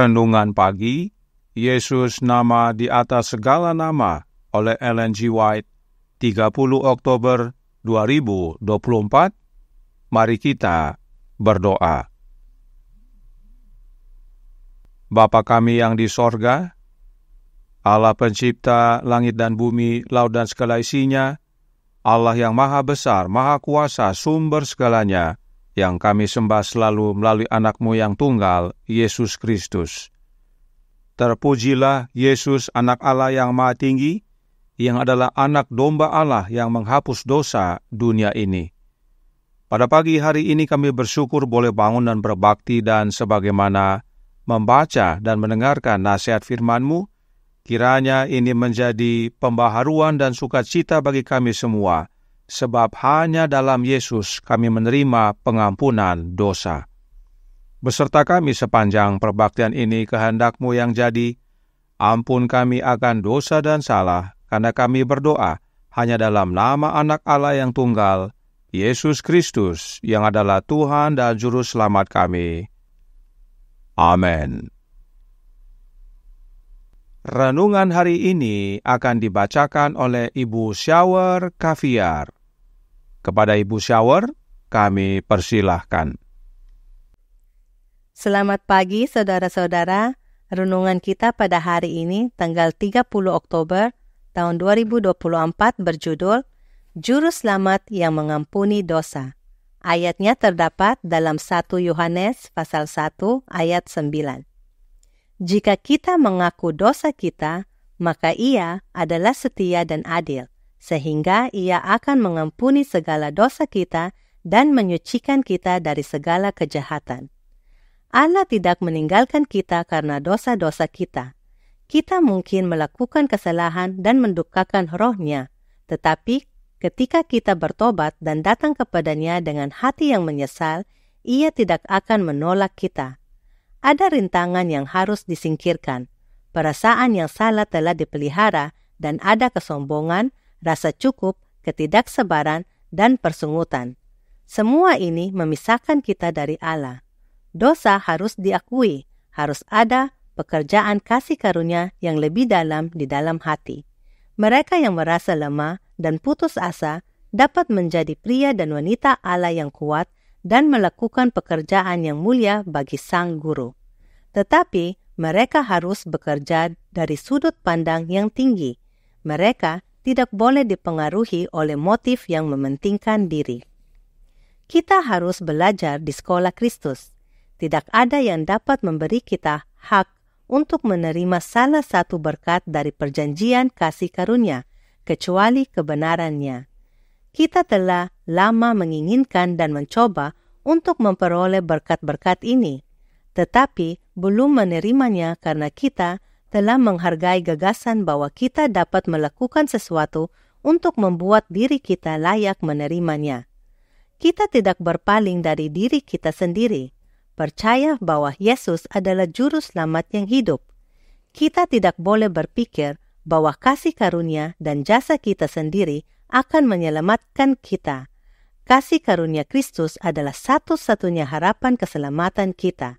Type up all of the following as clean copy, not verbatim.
Renungan Pagi, Yesus Nama di Atas Segala Nama oleh Ellen G. White, 30 Oktober 2024. Mari kita berdoa. Bapa kami yang di sorga, Allah pencipta langit dan bumi, laut dan segala isinya, Allah yang maha besar, maha kuasa, sumber segalanya, yang kami sembah selalu melalui anak-Mu yang tunggal, Yesus Kristus. Terpujilah Yesus, anak Allah yang maha tinggi, yang adalah anak domba Allah yang menghapus dosa dunia ini. Pada pagi hari ini kami bersyukur boleh bangun dan berbakti, dan sebagaimana membaca dan mendengarkan nasihat firman-Mu, kiranya ini menjadi pembaharuan dan sukacita bagi kami semua, sebab hanya dalam Yesus kami menerima pengampunan dosa. Beserta kami sepanjang perbaktian ini, kehendak-Mu yang jadi, ampun kami akan dosa dan salah, karena kami berdoa hanya dalam nama anak Allah yang tunggal, Yesus Kristus, yang adalah Tuhan dan Juru Selamat kami. Amin. Renungan hari ini akan dibacakan oleh Ibu Shower Kaviar. Kepada Ibu Shower, kami persilahkan. Selamat pagi saudara-saudara. Renungan kita pada hari ini tanggal 30 Oktober tahun 2024 berjudul Juru Selamat yang Mengampuni Dosa. Ayatnya terdapat dalam 1 Yohanes pasal 1 ayat 9. Jika kita mengaku dosa kita, maka Ia adalah setia dan adil, sehingga Ia akan mengampuni segala dosa kita dan menyucikan kita dari segala kejahatan. Allah tidak meninggalkan kita karena dosa-dosa kita. Kita mungkin melakukan kesalahan dan mendukakan Roh-Nya, tetapi ketika kita bertobat dan datang kepadanya dengan hati yang menyesal, Ia tidak akan menolak kita. Ada rintangan yang harus disingkirkan, perasaan yang salah telah dipelihara, dan ada kesombongan, rasa cukup, ketidaksabaran, dan persungutan. Semua ini memisahkan kita dari Allah. Dosa harus diakui, harus ada pekerjaan kasih karunia yang lebih dalam di dalam hati. Mereka yang merasa lemah dan putus asa dapat menjadi pria dan wanita Allah yang kuat dan melakukan pekerjaan yang mulia bagi Sang Guru. Tetapi mereka harus bekerja dari sudut pandang yang tinggi. Mereka tidak boleh dipengaruhi oleh motif yang mementingkan diri. Kita harus belajar di sekolah Kristus. Tidak ada yang dapat memberi kita hak untuk menerima salah satu berkat dari perjanjian kasih karunia, kecuali kebenarannya. Kita telah lama menginginkan dan mencoba untuk memperoleh berkat-berkat ini, tetapi belum menerimanya karena kita telah menghargai gagasan bahwa kita dapat melakukan sesuatu untuk membuat diri kita layak menerimanya. Kita tidak berpaling dari diri kita sendiri, percaya bahwa Yesus adalah Juru Selamat yang hidup. Kita tidak boleh berpikir bahwa kasih karunia dan jasa kita sendiri akan menyelamatkan kita. Kasih karunia Kristus adalah satu-satunya harapan keselamatan kita.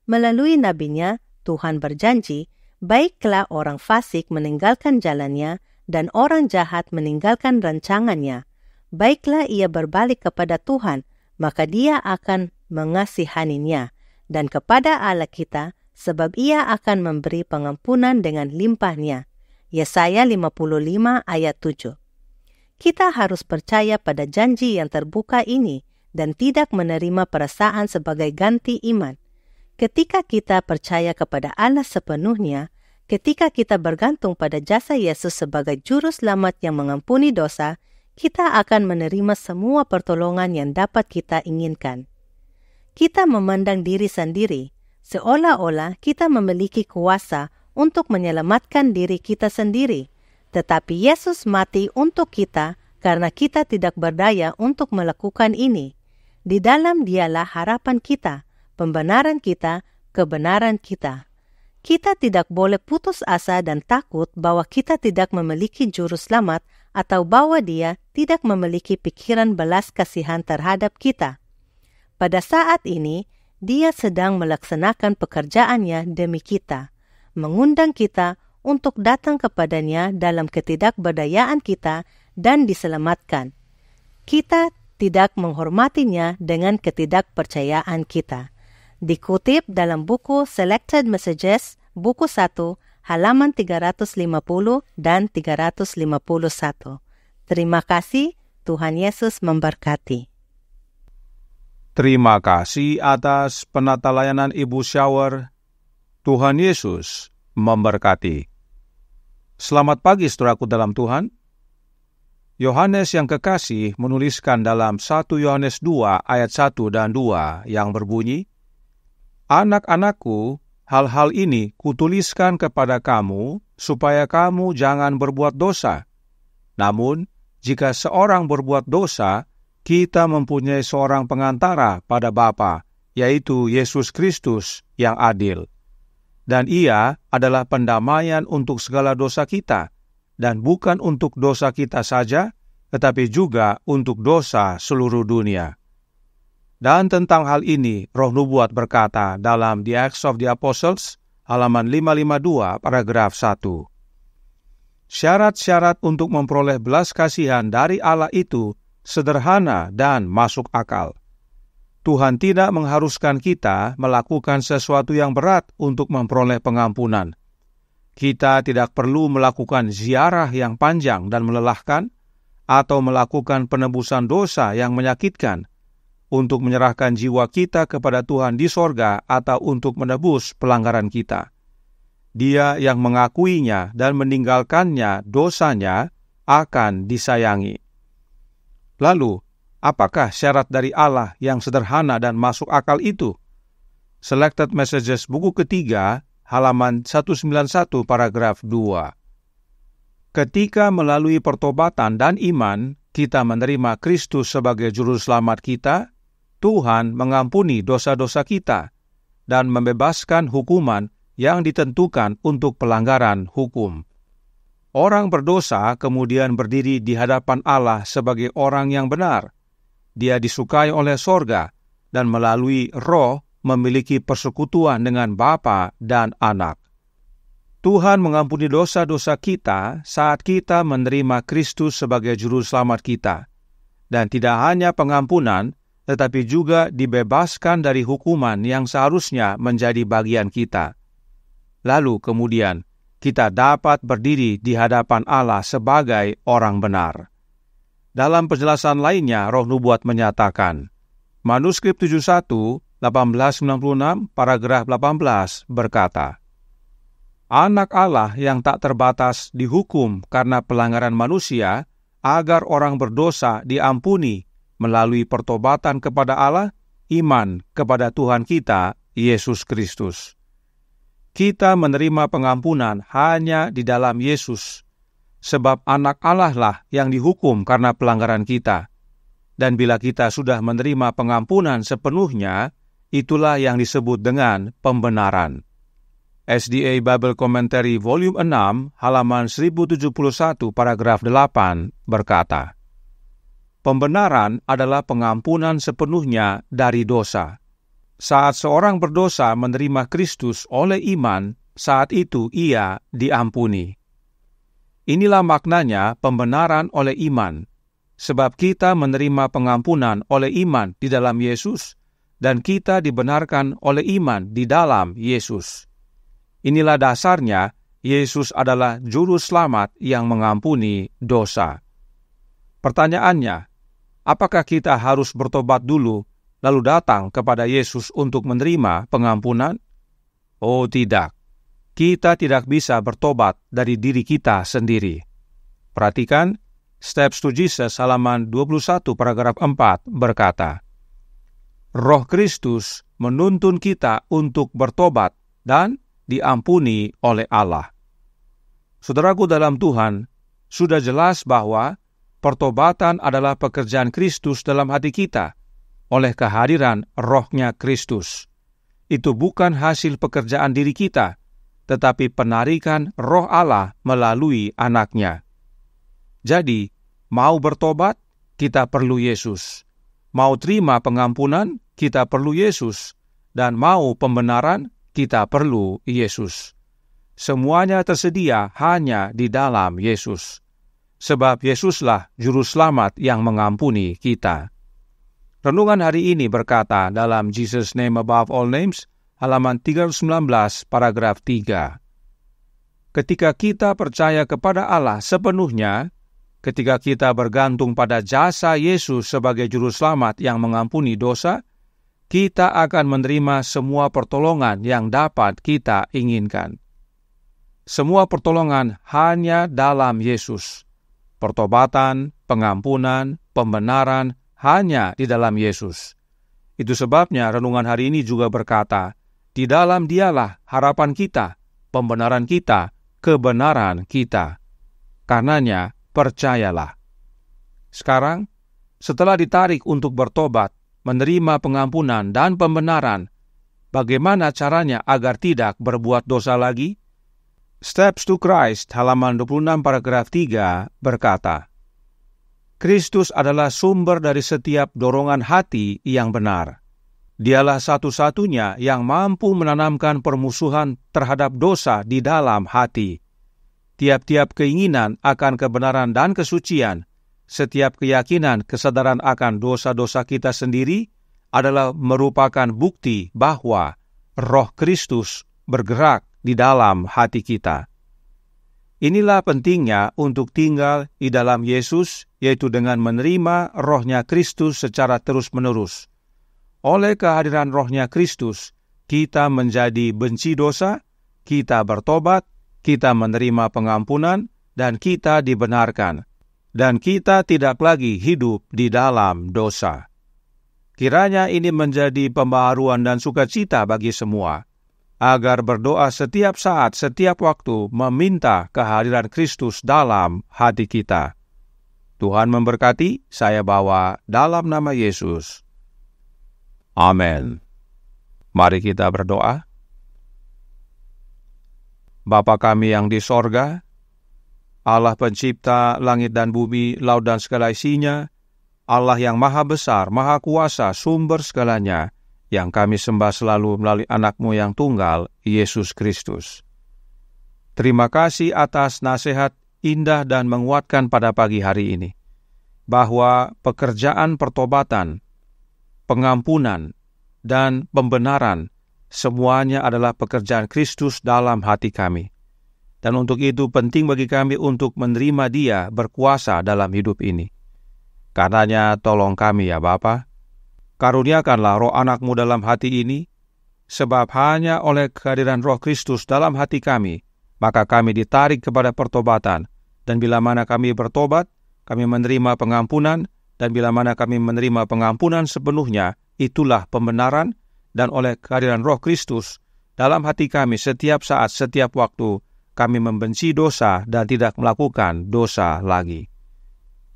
Melalui nabinya, Tuhan berjanji, baiklah orang fasik meninggalkan jalannya dan orang jahat meninggalkan rancangannya. Baiklah ia berbalik kepada Tuhan, maka Dia akan mengasihaninya, dan kepada Allah kita, sebab Ia akan memberi pengampunan dengan limpahnya. Yesaya 55 ayat 7. Kita harus percaya pada janji yang terbuka ini dan tidak menerima perasaan sebagai ganti iman. Ketika kita percaya kepada Allah sepenuhnya, ketika kita bergantung pada jasa Yesus sebagai Juru Selamat yang mengampuni dosa, kita akan menerima semua pertolongan yang dapat kita inginkan. Kita memandang diri sendiri, seolah-olah kita memiliki kuasa untuk menyelamatkan diri kita sendiri. Tetapi Yesus mati untuk kita karena kita tidak berdaya untuk melakukan ini. Di dalam Dialah harapan kita, pembenaran kita, kebenaran kita. Kita tidak boleh putus asa dan takut bahwa kita tidak memiliki juru selamat atau bahwa Dia tidak memiliki pikiran belas kasihan terhadap kita. Pada saat ini, Dia sedang melaksanakan pekerjaannya demi kita, mengundang kita untuk datang kepadanya dalam ketidakberdayaan kita dan diselamatkan. Kita tidak menghormatinya dengan ketidakpercayaan kita. Dikutip dalam buku Selected Messages, buku 1, halaman 350 dan 351. Terima kasih, Tuhan Yesus memberkati. Terima kasih atas penata layanan Ibu Shower. Tuhan Yesus memberkati. Selamat pagi saudaraku dalam Tuhan. Yohanes yang kekasih menuliskan dalam 1 Yohanes 2 ayat 1 dan 2 yang berbunyi, "Anak-anakku, hal-hal ini kutuliskan kepada kamu supaya kamu jangan berbuat dosa. Namun, jika seorang berbuat dosa, kita mempunyai seorang pengantara pada Bapa, yaitu Yesus Kristus yang adil. Dan Ia adalah pendamaian untuk segala dosa kita, dan bukan untuk dosa kita saja, tetapi juga untuk dosa seluruh dunia." Dan tentang hal ini, Roh Nubuat berkata dalam The Acts of the Apostles, halaman 552, paragraf 1. Syarat-syarat untuk memperoleh belas kasihan dari Allah itu sederhana dan masuk akal. Tuhan tidak mengharuskan kita melakukan sesuatu yang berat untuk memperoleh pengampunan. Kita tidak perlu melakukan ziarah yang panjang dan melelahkan, atau melakukan penebusan dosa yang menyakitkan, untuk menyerahkan jiwa kita kepada Tuhan di sorga atau untuk menebus pelanggaran kita. Dia yang mengakuinya dan meninggalkannya dosanya akan disayangi. Lalu, apakah syarat dari Allah yang sederhana dan masuk akal itu? Selected Messages buku ketiga, halaman 191, paragraf 2. Ketika melalui pertobatan dan iman, kita menerima Kristus sebagai juru selamat kita, Tuhan mengampuni dosa-dosa kita dan membebaskan hukuman yang ditentukan untuk pelanggaran hukum. Orang berdosa kemudian berdiri di hadapan Allah sebagai orang yang benar. Dia disukai oleh sorga dan melalui Roh memiliki persekutuan dengan Bapa dan Anak. Tuhan mengampuni dosa-dosa kita saat kita menerima Kristus sebagai juru selamat kita. Dan tidak hanya pengampunan, tetapi juga dibebaskan dari hukuman yang seharusnya menjadi bagian kita. Lalu kemudian, kita dapat berdiri di hadapan Allah sebagai orang benar. Dalam penjelasan lainnya, Roh Nubuat menyatakan, manuskrip 71, 1896, paragraf 18 berkata, "Anak Allah yang tak terbatas dihukum karena pelanggaran manusia, agar orang berdosa diampuni melalui pertobatan kepada Allah, iman kepada Tuhan kita, Yesus Kristus." Kita menerima pengampunan hanya di dalam Yesus, sebab anak Allah lah yang dihukum karena pelanggaran kita. Dan bila kita sudah menerima pengampunan sepenuhnya, itulah yang disebut dengan pembenaran. SDA Bible Commentary Volume 6, halaman 1071, paragraf 8 berkata, "Pembenaran adalah pengampunan sepenuhnya dari dosa. Saat seorang berdosa menerima Kristus oleh iman, saat itu ia diampuni." Inilah maknanya pembenaran oleh iman, sebab kita menerima pengampunan oleh iman di dalam Yesus, dan kita dibenarkan oleh iman di dalam Yesus. Inilah dasarnya, Yesus adalah juru selamat yang mengampuni dosa. Pertanyaannya, apakah kita harus bertobat dulu, lalu datang kepada Yesus untuk menerima pengampunan? Oh tidak, kita tidak bisa bertobat dari diri kita sendiri. Perhatikan, Steps to Jesus halaman 21 paragraf 4 berkata, Roh Kristus menuntun kita untuk bertobat dan diampuni oleh Allah. Saudaraku dalam Tuhan, sudah jelas bahwa pertobatan adalah pekerjaan Kristus dalam hati kita, oleh kehadiran Roh-Nya Kristus. Itu bukan hasil pekerjaan diri kita, tetapi penarikan Roh Allah melalui Anak-Nya. Jadi, mau bertobat, kita perlu Yesus. Mau terima pengampunan, kita perlu Yesus. dan mau pembenaran, kita perlu Yesus. Semuanya tersedia hanya di dalam Yesus. Sebab Yesuslah Juru Selamat yang mengampuni kita. Renungan hari ini berkata dalam Jesus Name Above All Names, halaman 319, paragraf 3. Ketika kita percaya kepada Allah sepenuhnya, ketika kita bergantung pada jasa Yesus sebagai Juru Selamat yang mengampuni dosa, kita akan menerima semua pertolongan yang dapat kita inginkan. Semua pertolongan hanya dalam Yesus. Pertobatan, pengampunan, pembenaran hanya di dalam Yesus. Itu sebabnya renungan hari ini juga berkata, di dalam Dialah harapan kita, pembenaran kita, kebenaran kita. Karenanya, percayalah. Sekarang, setelah ditarik untuk bertobat, menerima pengampunan dan pembenaran, bagaimana caranya agar tidak berbuat dosa lagi? Steps to Christ, halaman 26 paragraf 3, berkata, Kristus adalah sumber dari setiap dorongan hati yang benar. Dialah satu-satunya yang mampu menanamkan permusuhan terhadap dosa di dalam hati. Tiap-tiap keinginan akan kebenaran dan kesucian, setiap keyakinan kesadaran akan dosa-dosa kita sendiri adalah merupakan bukti bahwa Roh Kristus bergerak di dalam hati kita. Inilah pentingnya untuk tinggal di dalam Yesus, yaitu dengan menerima Roh-Nya Kristus secara terus-menerus. Oleh kehadiran Roh-Nya Kristus, kita menjadi benci dosa, kita bertobat, kita menerima pengampunan, dan kita dibenarkan. Dan kita tidak lagi hidup di dalam dosa. Kiranya ini menjadi pembaharuan dan sukacita bagi semua, agar berdoa setiap saat, setiap waktu, meminta kehadiran Kristus dalam hati kita. Tuhan memberkati, saya bawa dalam nama Yesus. Amin. Mari kita berdoa. Bapa kami yang di sorga, Allah pencipta langit dan bumi, laut dan segala isinya, Allah yang maha besar, maha kuasa, sumber segalanya, yang kami sembah selalu melalui anak-Mu yang tunggal, Yesus Kristus. Terima kasih atas nasihat indah dan menguatkan pada pagi hari ini, bahwa pekerjaan pertobatan, pengampunan, dan pembenaran, semuanya adalah pekerjaan Kristus dalam hati kami. Dan untuk itu penting bagi kami untuk menerima Dia berkuasa dalam hidup ini. Karenanya tolong kami ya Bapa, karuniakanlah roh anak-Mu dalam hati ini, sebab hanya oleh kehadiran Roh Kristus dalam hati kami, maka kami ditarik kepada pertobatan, dan bila mana kami bertobat, kami menerima pengampunan, dan bila mana kami menerima pengampunan sepenuhnya, itulah pembenaran, dan oleh kehadiran Roh Kristus dalam hati kami setiap saat, setiap waktu, kami membenci dosa dan tidak melakukan dosa lagi.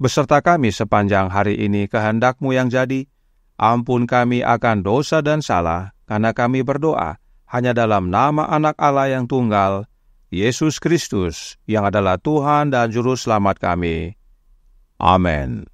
Beserta kami sepanjang hari ini kehendak-Mu yang jadi, ampun kami akan dosa dan salah, karena kami berdoa hanya dalam nama Anak Allah yang tunggal, Yesus Kristus, yang adalah Tuhan dan Juru Selamat kami. Amin.